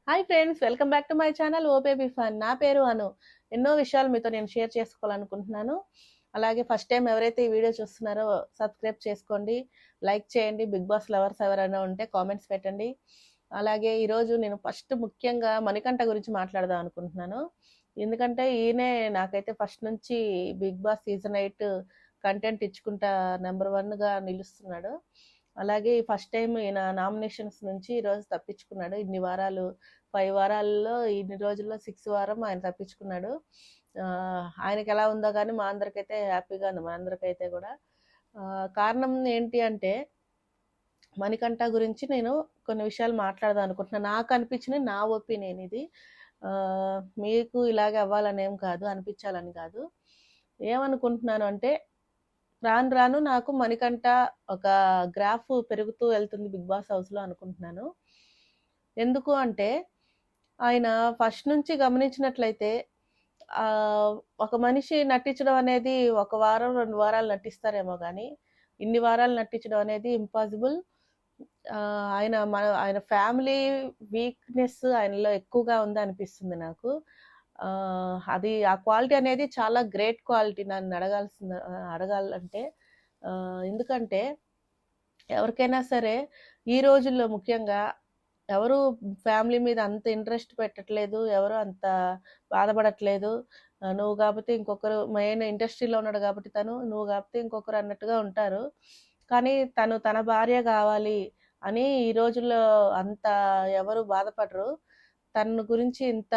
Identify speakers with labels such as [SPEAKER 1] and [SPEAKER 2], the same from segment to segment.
[SPEAKER 1] Hi friends, welcome back to my channel oh baby fun. నా పేరు అను. ఎన్నో విషయాలు మీతో నేను షేర్ చేసుకోవాలనుకుంటున్నాను. అలాగే ఫస్ట్ టైం ఎవరైతే ఈ వీడియో చూస్తున్నారో సబ్స్క్రైబ్ చేసుకోండి, లైక్ చేయండి. బిగ్ బాస్ లవర్స్ ఎవరైనా ఉంటే కామెంట్స్ పెట్టండి. అలాగే ఈరోజు నేను ఫస్ట్ ముఖ్యంగా మణికంఠ గురించి మాట్లాడదాం అనుకుంటున్నాను. ఎందుకంటే ఈయనే నాకైతే ఫస్ట్ నుంచి బిగ్ బాస్ సీజన్ 8 కంటెంట్ ఇచ్చుకుంటా నెంబర్ 1గా నిలుస్తున్నాడు. అలాగే ఫస్ట్ టైం ఈయన నామినేషన్స్ నుంచి ఈరోజు తప్పించుకున్నాడు. ఇన్ని వారాలు 5 వారాల్లో ఇన్ని రోజుల్లో 6 వారం ఆయన తప్పించుకున్నాడు. ఆయనకి ఎలా ఉందో కానీ మా అందరికైతే హ్యాపీగా ఉంది, మా అందరికైతే కూడా. కారణం ఏంటి అంటే మణికంఠ గురించి నేను కొన్ని విషయాలు మాట్లాడదాం అనుకుంటున్నాను. నాకు అనిపించిన నా ఒపీనియన్ ఇది. మీకు ఇలాగే అవ్వాలని ఏం కాదు, అనిపించాలని కాదు. ఏమనుకుంటున్నాను అంటే రాను రాను నాకు మణికంఠ ఒక గ్రాఫ్ పెరుగుతూ వెళ్తుంది బిగ్ బాస్ హౌస్లో అనుకుంటున్నాను. ఎందుకు అంటే ఆయన ఫస్ట్ నుంచి గమనించినట్లయితే ఒక మనిషి నటించడం అనేది 1 వారం 2 వారాలు నటిస్తారేమో కానీ ఇన్ని వారాలు నటించడం అనేది ఇంపాసిబుల్. ఆయన ఫ్యామిలీ వీక్నెస్ ఆయనలో ఎక్కువగా ఉంది అనిపిస్తుంది నాకు. అది ఆ క్వాలిటీ అనేది చాలా గ్రేట్ క్వాలిటీ నన్ను అడగాలంటే. ఎందుకంటే ఎవరికైనా సరే ఈ రోజుల్లో ముఖ్యంగా ఎవరు ఫ్యామిలీ మీద అంత ఇంట్రెస్ట్ పెట్టట్లేదు, ఎవరు అంత బాధపడట్లేదు. నువ్వు కాకపోతే ఇంకొకరు, మెయిన్ ఇండస్ట్రీలో ఉన్నాడు కాబట్టి నువ్వు కాకపోతే ఇంకొకరు అన్నట్టుగా ఉంటారు. కానీ తన భార్య కావాలి అని ఈ రోజుల్లో అంత ఎవరు బాధపడరు. తన గురించి ఇంత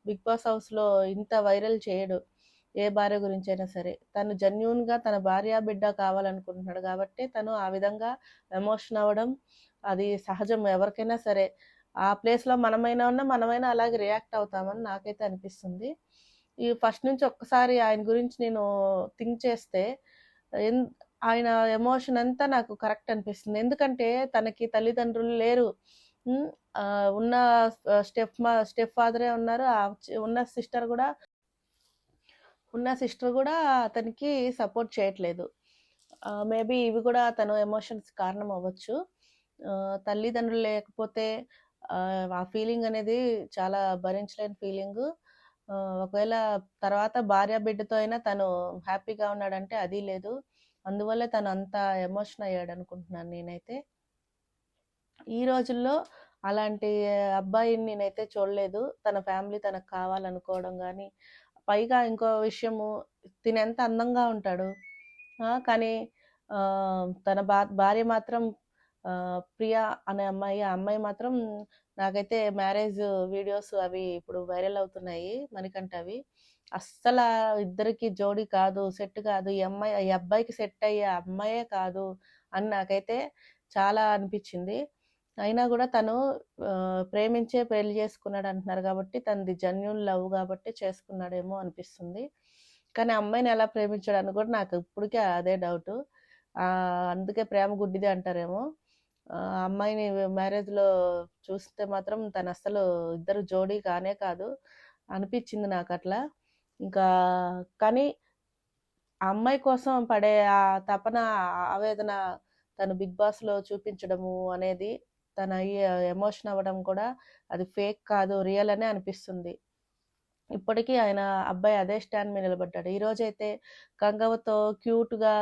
[SPEAKER 1] బిగ్ బాస్ హౌస్లో ఇంత వైరల్ చేయడు ఏ భార్య గురించి అయినా సరే. తను జెన్యూన్గా తన భార్య బిడ్డ కావాలనుకుంటున్నాడు కాబట్టి తను ఆ విధంగా ఎమోషన్ అవ్వడం అది సహజం. ఎవరికైనా సరే ఆ ప్లేస్లో మనమైనా అలాగే రియాక్ట్ అవుతామని నాకైతే అనిపిస్తుంది. ఈ ఫస్ట్ నుంచి ఒక్కసారి ఆయన గురించి నేను థింక్ చేస్తే ఆయన ఎమోషన్ అంతా నాకు కరెక్ట్ అనిపిస్తుంది. ఎందుకంటే తనకి తల్లిదండ్రులు లేరు. ఉన్న స్టెప్ ఫాదరే ఉన్నారు. ఉన్న సిస్టర్ కూడా అతనికి సపోర్ట్ చేయట్లేదు. మేబీ ఇవి కూడా తను ఎమోషన్స్ కారణం అవ్వచ్చు. తల్లిదండ్రులు లేకపోతే ఆ ఫీలింగ్ అనేది చాలా భరించలేని ఫీలింగ్. ఒకవేళ తర్వాత భార్య బిడ్డతో అయినా తను హ్యాపీగా ఉన్నాడంటే అది లేదు. అందువల్లే తను అంత ఎమోషన్ అయ్యాడు అనుకుంటున్నాను నేనైతే. ఈ రోజుల్లో అలాంటి అబ్బాయిని నేనైతే చూడలేదు. తన ఫ్యామిలీ తనకు కావాలనుకోవడం కానీ, పైగా ఇంకో విషయము, తినెంత అందంగా ఉంటాడు కానీ తన భార్య మాత్రం ప్రియా అనే అమ్మాయి, ఆ అమ్మాయి మాత్రం నాకైతే మ్యారేజ్ వీడియోస్ అవి ఇప్పుడు వైరల్ అవుతున్నాయి మణికంఠవి. అస్సలు ఇద్దరికి జోడీ కాదు, సెట్ కాదు. ఈ అబ్బాయికి సెట్ అయ్యే అమ్మాయే కాదు అని నాకైతే చాలా అనిపించింది. అయినా కూడా తను ప్రేమించే పెళ్లి చేసుకున్నాడు అంటున్నారు కాబట్టి తనది జెన్యూన్ లవ్ కాబట్టి చేసుకున్నాడేమో అనిపిస్తుంది. కానీ అమ్మాయిని ఎలా ప్రేమించాడని కూడా నాకు ఇప్పటికే అదే డౌట్. అందుకే ప్రేమ గుడ్డిది అంటారేమో. అమ్మాయిని మ్యారేజ్లో చూస్తే మాత్రం తను అసలు ఇద్దరు జోడీ కానే కాదు అనిపించింది నాకు అట్లా. ఇంకా కానీ ఆ అమ్మాయి కోసం పడే ఆ తపన, ఆవేదన తను బిగ్ బాస్లో చూపించడము అనేది, తన ఎమోషన్ అవ్వడం కూడా అది ఫేక్ కాదు, రియల్ అనే అనిపిస్తుంది. ఇప్పటికీ ఆయన అబ్బాయి అదే స్టాండ్ మీద నిలబడ్డాడు. ఈరోజైతే గంగవ్వతో క్యూట్గా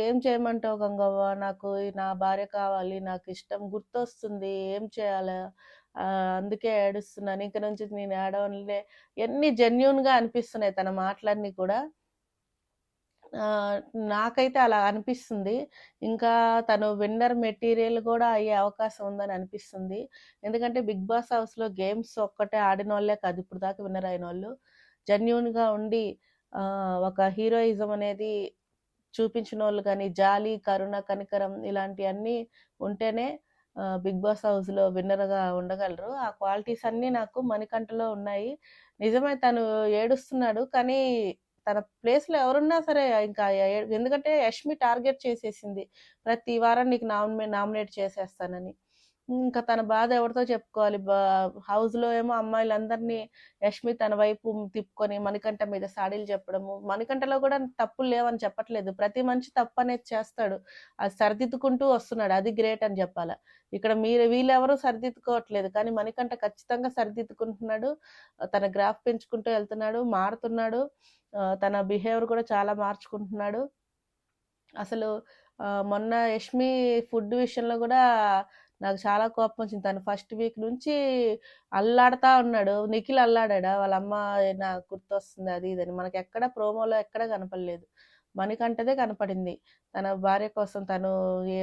[SPEAKER 1] ఏం చేయమంటావు గంగవ్వ, నాకు నా భార్య కావాలి, నాకు ఇష్టం, గుర్తొస్తుంది, ఏం చేయాలి, అందుకే ఏడుస్తున్నాను, ఇంక నుంచి నేను ఏడవనులే, ఎన్ని జెన్యూన్గా అనిపిస్తున్నాయి తన మాటలన్నీ కూడా. నాకైతే అలా అనిపిస్తుంది. ఇంకా తను విన్నర్ మెటీరియల్ కూడా అయ్యే అవకాశం ఉందని అనిపిస్తుంది. ఎందుకంటే బిగ్ బాస్ హౌస్లో గేమ్స్ ఒక్కటే ఆడిన వాళ్ళే కాదు ఇప్పుడు దాకా విన్నర్ అయిన వాళ్ళు. జెన్యూన్గా ఉండి ఒక హీరోయిజం అనేది చూపించిన వాళ్ళు కానీ, జాలి, కరుణ, కనికరం ఇలాంటివన్నీ ఉంటేనే బిగ్ బాస్ హౌస్లో విన్నర్గా ఉండగలరు. ఆ క్వాలిటీస్ అన్నీ నాకు మణికంఠలో ఉన్నాయి. నిజమే తను ఏడుస్తున్నాడు కానీ తన ప్లేస్లో ఎవరున్నా సరే ఇంకా ఎందుకంటే యష్మి టార్గెట్ చేసేసింది, ప్రతి వారం నీకు నామినేట్ చేసేస్తానని. ఇంకా తన బాధ ఎవరితో చెప్పుకోవాలి? హౌస్‌లో ఏమో అమ్మాయిలందరినీ యష్మి తన వైపు తిప్పుకొని మణికంఠ మీద సాడీలు చెప్పడము. మణికంఠలో కూడా తప్పులు లేవని చెప్పట్లేదు. ప్రతి మనిషి తప్పనేది చేస్తాడు. అది సరిదిద్దుకుంటూ వస్తున్నాడు. అది గ్రేట్ అని చెప్పాలా. ఇక్కడ వీళ్ళెవరూ సరిదిద్దుకోవట్లేదు. కానీ మణికంఠ ఖచ్చితంగా సరిదిద్దుకుంటున్నాడు. తన గ్రాఫ్ పెంచుకుంటూ వెళ్తున్నాడు. మారుతున్నాడు. తన బిహేవియర్ కూడా చాలా మార్చుకుంటున్నాడు. అసలు మొన్న యష్మి ఫుడ్ విషయంలో కూడా నాకు చాలా కోపం వచ్చింది. తను ఫస్ట్ వీక్ నుంచి అల్లాడుతా ఉన్నాడు. నిఖిల్ అల్లాడా వాళ్ళ అమ్మ నాకు గుర్తొస్తుంది అది ఇదని. మనకి ఎక్కడ ప్రోమోలో ఎక్కడ కనపడలేదు. మణికంఠదే కనపడింది. తన భార్య కోసం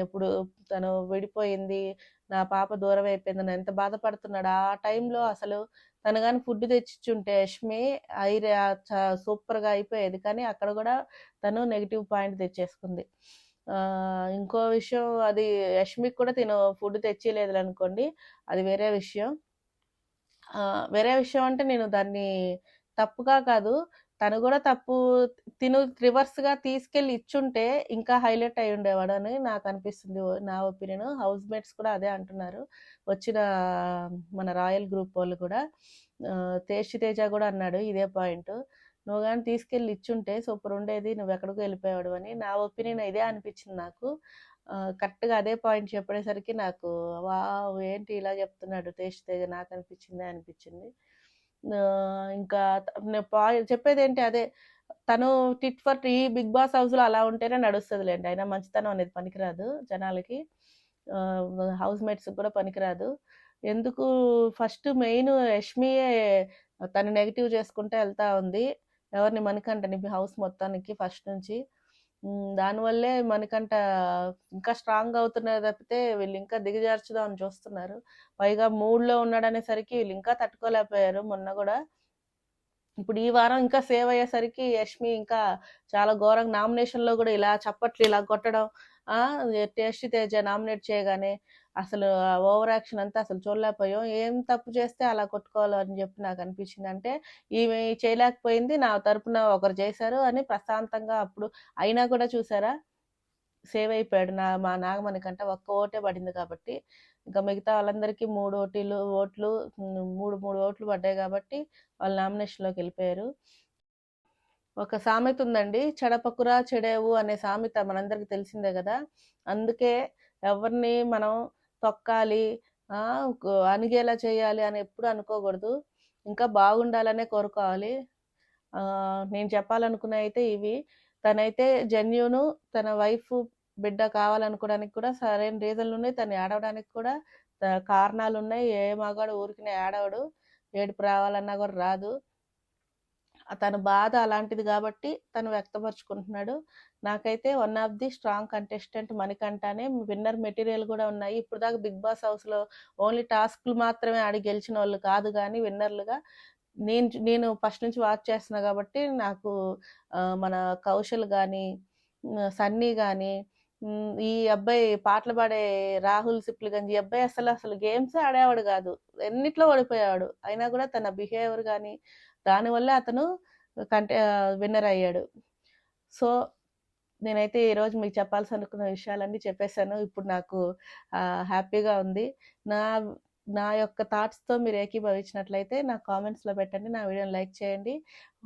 [SPEAKER 1] ఎప్పుడు తను విడిపోయింది, నా పాప దూరం అయిపోయిందని ఎంత బాధపడుతున్నాడు. ఆ టైంలో అసలు తను కానీ ఫుడ్ తెచ్చిచ్చుంటే యష్మి సూపర్గా అయిపోయేది. కానీ అక్కడ కూడా తను నెగిటివ్ పాయింట్ తెచ్చేసుకుంది. ఇంకో విషయం, అది యష్మికి కూడా తిను ఫుడ్ తెచ్చిలేదు అనుకోండి, అది వేరే విషయం. వేరే విషయం అంటే నేను దాన్ని తప్పుగా కాదు, తను కూడా తిను రివర్స్గా తీసుకెళ్ళి ఇచ్చుంటే ఇంకా హైలైట్ అయి ఉండేవాడు అని నాకు అనిపిస్తుంది. నా ఒపీనియన్. హౌస్ మేట్స్ కూడా అదే అంటున్నారు. వచ్చిన మన రాయల్ గ్రూప్ వాళ్ళు కూడా, తేజ కూడా అన్నాడు ఇదే పాయింట్. నువ్వు కానీ తీసుకెళ్ళి ఇచ్చుంటే సూపర్ ఉండేది, నువ్వు ఎక్కడికో వెళ్ళిపోయాడు అని. నా ఒపీనియన్ ఇదే అనిపించింది నాకు. కరెక్ట్గా అదే పాయింట్ చెప్పేసరికి నాకు వావ్ ఏంటి ఇలా చెప్తున్నాడు తేజ, నాకు అనిపించింది. ఇంకా చెప్పేది ఏంటి అదే, తను టిట్ ఫర్ ఈ బిగ్ బాస్ హౌస్లో అలా ఉంటేనే నడుస్తుందిలేండి. అయినా మంచితనం అనేది పనికిరాదు జనాలకి, హౌస్ మేట్స్కి కూడా పనికిరాదు. ఎందుకు ఫస్ట్ మెయిన్ యష్మియే తను నెగిటివ్ చేసుకుంటే వెళ్తా ఉంది. ఎవరిని? మణికంఠని, హౌస్ మొత్తానికి ఫస్ట్ నుంచి. దానివల్లే మణికంఠ ఇంకా స్ట్రాంగ్ అవుతున్నారు తప్పితే వీళ్ళు ఇంకా దిగజార్చుదామని చూస్తున్నారు. పైగా మూడ్లో ఉన్నాడనేసరికి వీళ్ళు ఇంకా తట్టుకోలేకపోయారు మొన్న కూడా. ఇప్పుడు ఈ వారం ఇంకా సేవ్ అయ్యేసరికి యష్మి ఇంకా చాలా ఘోరంగా నామినేషన్లో కూడా ఇలా చప్పట్లు ఇలా కొట్టడం, టేస్టీ తేజ నామినేట్ చేయగానే అసలు ఓవర్ యాక్షన్ అంతా అసలు చూడలేకపోయాం. ఏం తప్పు చేస్తే అలా కొట్టుకోవాలని చెప్పి నాకు అనిపించింది. అంటే ఈమె చేయలేకపోయింది, నా తరపున ఒకరు చేశారు అని ప్రశాంతంగా. అప్పుడు అయినా కూడా చూసారా, సేవ్ అయిపోయాడు. మా నాగమణికంట ఒక్క ఓటే పడింది కాబట్టి. ఇంకా మిగతా వాళ్ళందరికీ 3 ఓట్లు 3 ఓట్లు పడ్డాయి కాబట్టి వాళ్ళు నామినేషన్లోకి వెళ్ళిపోయారు. ఒక సామెత ఉందండి, చెడపకురా చెడేవు అనే సామెత మనందరికి తెలిసిందే కదా. అందుకే ఎవరిని మనం తొక్కాలి, అణిగేలా చేయాలి అని ఎప్పుడు అనుకోకూడదు. ఇంకా బాగుండాలనే కోరుకోవాలి. నేను చెప్పాలనుకునే అయితే ఇవి. తనైతే జెన్యూను, తన వైఫ్ బిడ్డ కావాలనుకోవడానికి కూడా సరైన రీజన్లు ఉన్నాయి. తను ఏడవడానికి కూడా కారణాలు ఉన్నాయి. ఏ మగాడు ఊరికినే ఏడవడు, ఏడుపు రావాలన్నా కూడా రాదు. తన బాధ అలాంటిది కాబట్టి తను వ్యక్తపరుచుకుంటున్నాడు. నాకైతే one of the strong contestant మణికంఠనే. విన్నర్ మెటీరియల్ కూడా ఉన్నాయి. ఇప్పుడు దాకా బిగ్ బాస్ హౌస్లో ఓన్లీ టాస్క్లు మాత్రమే ఆడి గెలిచిన వాళ్ళు కాదు, కానీ విన్నర్లుగా నేను ఫస్ట్ నుంచి వాచ్ చేస్తున్నా కాబట్టి నాకు మన కౌశల్ కానీ, సన్నీ కానీ, ఈ అబ్బాయి పాటలు పాడే రాహుల్ సిప్లిగంజ్, ఈ అబ్బాయి అసలు గేమ్స్ ఆడేవాడు కాదు, ఎన్నిట్లో ఓడిపోయేవాడు. అయినా కూడా తన బిహేవియర్ కానీ దానివల్ల అతను విన్నర్ అయ్యాడు. సో నేనైతే ఈరోజు మీకు చెప్పాల్సి అనుకున్న విషయాలన్నీ చెప్పేశాను. ఇప్పుడు నాకు హ్యాపీగా ఉంది. నా యొక్క థాట్స్తో మీరు ఏకీభవించినట్లయితే నా కామెంట్స్లో పెట్టండి, నా వీడియోని లైక్ చేయండి.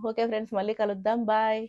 [SPEAKER 1] ఓకే ఫ్రెండ్స్, మళ్ళీ కలుద్దాం. బాయ్.